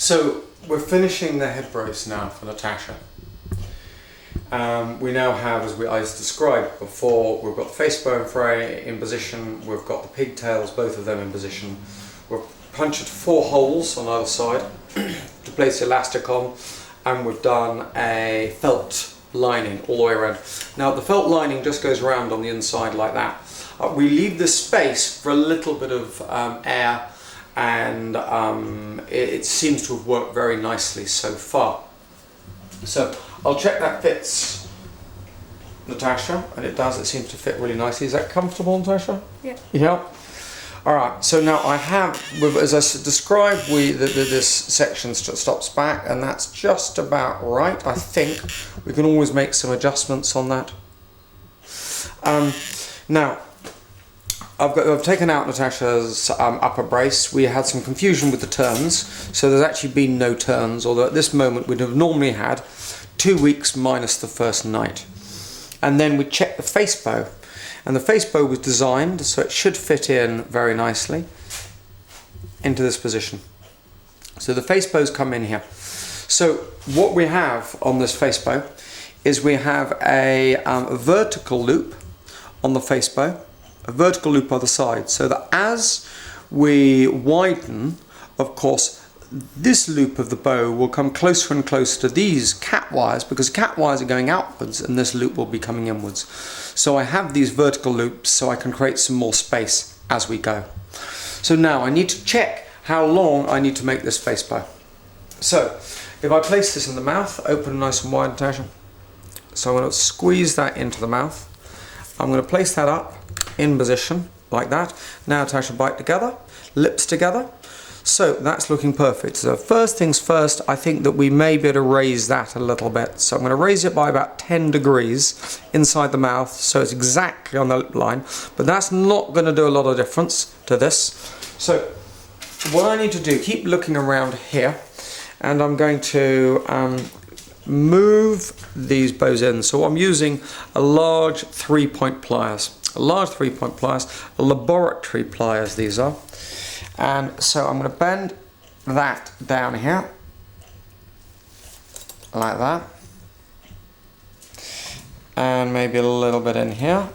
So we're finishing the head brace now for Natasha. We now have, as I described before, we've got the face bone fray in position, we've got the pigtails, both of them in position. We've punched 4 holes on either side to place the elastic on, and we've done a felt lining all the way around. Now the felt lining just goes around on the inside like that. We leave this space for a little bit of air, and it seems to have worked very nicely so far. So I'll check that fits Natasha, and it does. It seems to fit really nicely. Is that comfortable, Natasha? Yeah. Yeah. All right. So now I have, as I described, this section stops back, and that's just about right. I think we can always make some adjustments on that. Now I've taken out Natasha's upper brace. We had some confusion with the turns, so there's actually been no turns, although at this moment we'd have normally had 2 weeks minus the first night. And then we checked the face bow, and the face bow was designed so it should fit in very nicely into this position. So the face bows come in here. So what we have on this face bow is we have a vertical loop on the face bow, a vertical loop on the side, so that as we widen, of course, this loop of the bow will come closer and closer to these cat wires, because cat wires are going outwards and this loop will be coming inwards. So I have these vertical loops so I can create some more space as we go. So now I need to check how long I need to make this face bow. So if I place this in the mouth, open nice and wide, Natasha. So I'm going to squeeze that into the mouth. I'm going to place that up in position like that. Now Natasha, bite together, lips together. So that's looking perfect. So first things first, I think that we may be able to raise that a little bit. So I'm going to raise it by about 10 degrees inside the mouth, so it's exactly on the lip line, but that's not going to do a lot of difference to this. So what I need to do, keep looking around here, and I'm going to move these bows in. So I'm using a large 3-point pliers. A large 3-point pliers, laboratory pliers these are. And so I'm going to bend that down here, like that, and maybe a little bit in here,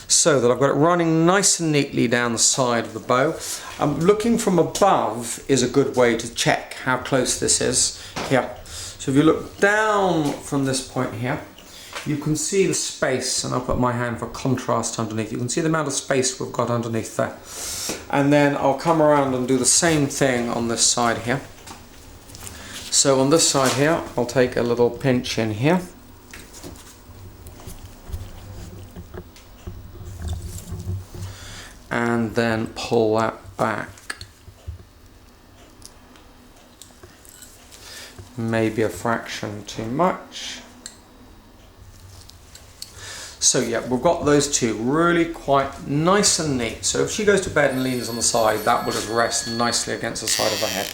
so that I've got it running nice and neatly down the side of the bow. Looking from above is a good way to check how close this is here. So if you look down from this point here, you can see the space, and I'll put my hand for contrast underneath. You can see the amount of space we've got underneath there. And then I'll come around and do the same thing on this side here. So on this side here, I'll take a little pinch in here. And then pull that back. Maybe a fraction too much. So yeah, we've got those two really quite nice and neat. So if she goes to bed and leans on the side, that will just rest nicely against the side of her head.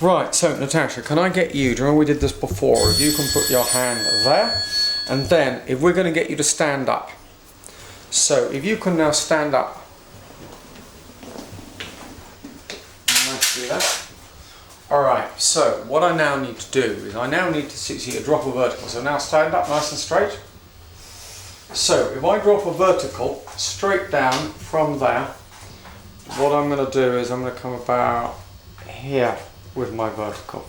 Right, so Natasha, can I get you, do you remember we did this before, if you can put your hand there, and then if we're going to get you to stand up. So if you can now stand up. Nicely there. Alright, so what I now need to do is I now need to see a drop of vertical. So now stand up nice and straight. So if I drop a vertical straight down from there, what I'm going to do is I'm going to come about here with my vertical.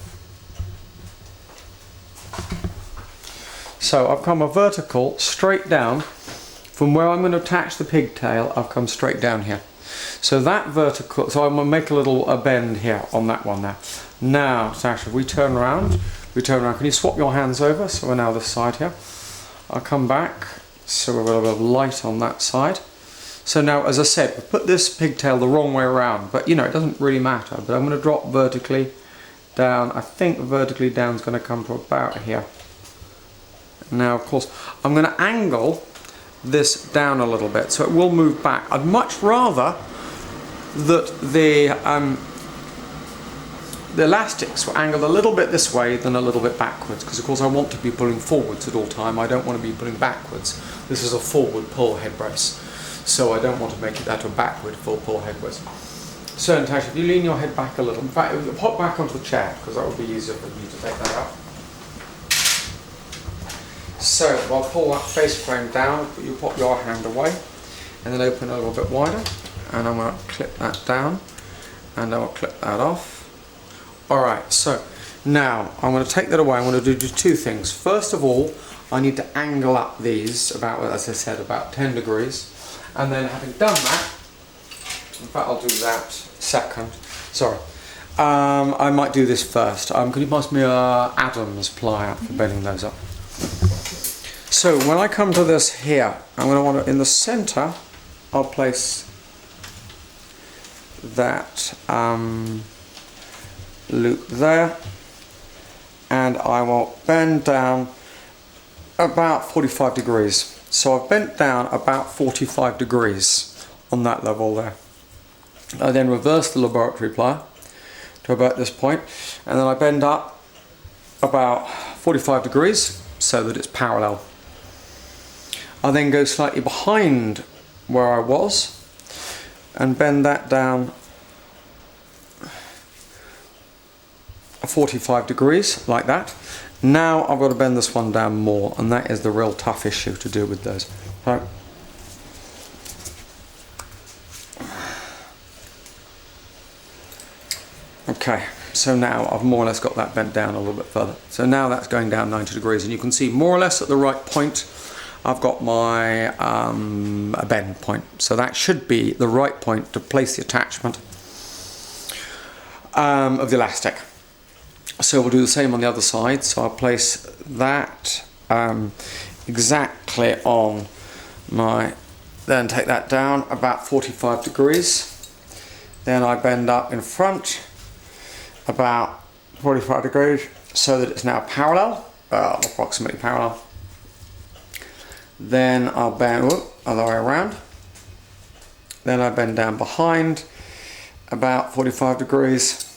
So I've come a vertical straight down from where I'm going to attach the pigtail. I've come straight down here. So that vertical, so I'm going to make a little bend here on that one there. Now, Sasha, if we turn around, can you swap your hands over? So we're now this side here. I'll come back. So we've got a little bit of light on that side. So now, as I said, we put this pigtail the wrong way around, but you know, it doesn't really matter. But I'm going to drop vertically down. I think vertically down is going to come to about here. Now, of course, I'm going to angle this down a little bit, so it will move back. I'd much rather that the elastics were angled a little bit this way than a little bit backwards, because of course I want to be pulling forwards at all time. I don't want to be pulling backwards. This is a forward pull head brace, so I don't want to make it that a backward full pull head brace. So Natasha, if you lean your head back a little, in fact, pop back onto the chair because that will be easier for you to take that out. So I'll pull that face frame down, you pop your hand away and then open a little bit wider, and I'm going to clip that down and I'll clip that off. Alright, so now I'm going to take that away. I'm going to do two things. First of all, I need to angle up these about, as I said, about 10 degrees, and then having done that, in fact I'll do that second, sorry, I might do this first. Can you pass me a Adams plier for bending those up? So when I come to this here, I'm going to want to, in the center, I'll place that loop there, and I will bend down about 45 degrees. So I've bent down about 45 degrees on that level there. I then reverse the laboratory plier to about this point, and then I bend up about 45 degrees so that it's parallel. I then go slightly behind where I was and bend that down 45 degrees like that. Now I've got to bend this one down more, and that is the real tough issue to do with those. So, okay, so now I've more or less got that bent down a little bit further. So now that's going down 90 degrees, and you can see more or less at the right point I've got my a bend point. So that should be the right point to place the attachment of the elastic. So we'll do the same on the other side. So I'll place that exactly on my, then take that down about 45 degrees. Then I bend up in front about 45 degrees so that it's now parallel, approximately parallel. Then I'll bend other way around. Then I bend down behind about 45 degrees.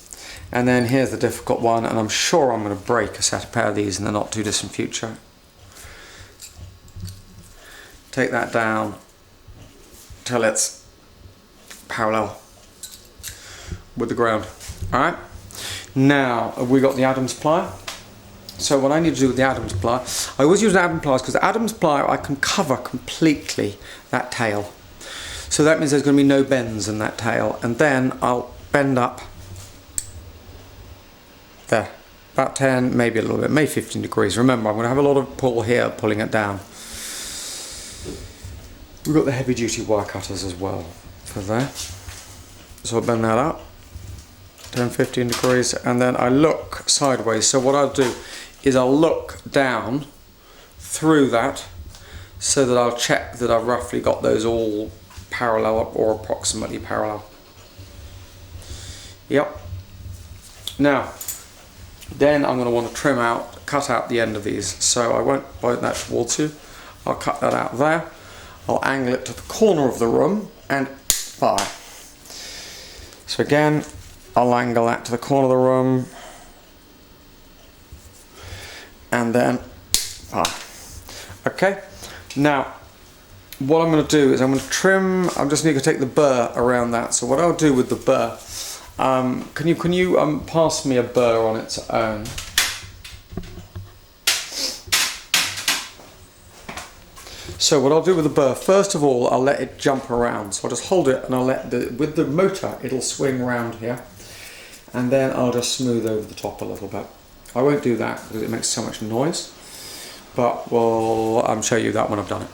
And then here's the difficult one, and I'm sure I'm going to break a pair of these in the not too distant future. Take that down till it's parallel with the ground. Alright, now have we got the Adams plier? So what I need to do with the Adams plier, I always use the Adams pliers because the Adams plier I can cover completely that tail. So that means there's going to be no bends in that tail, and then I'll bend up there, about 10, maybe a little bit, maybe 15 degrees. Remember, I'm going to have a lot of pull here, pulling it down. We've got the heavy duty wire cutters as well for there. So I'll bend that up, 10, 15 degrees, and then I look sideways. So what I'll do is I'll look down through that so that I'll check that I've roughly got those all parallel or approximately parallel. Yep. Now, then I'm going to want to cut out the end of these. So I won't point that towards you. I'll cut that out there. I'll angle it to the corner of the room and fire. So again, I'll angle that to the corner of the room and then fire. Okay, now what I'm going to do is I'm going to trim. I just need to take the burr around that. So what I'll do with the burr, can you pass me a burr on its own? So what I'll do with the burr, first of all, I'll let it jump around. So I'll just hold it and I'll let with the motor, it'll swing around here. And then I'll just smooth over the top a little bit. I won't do that because it makes so much noise, but we'll show you that when I've done it.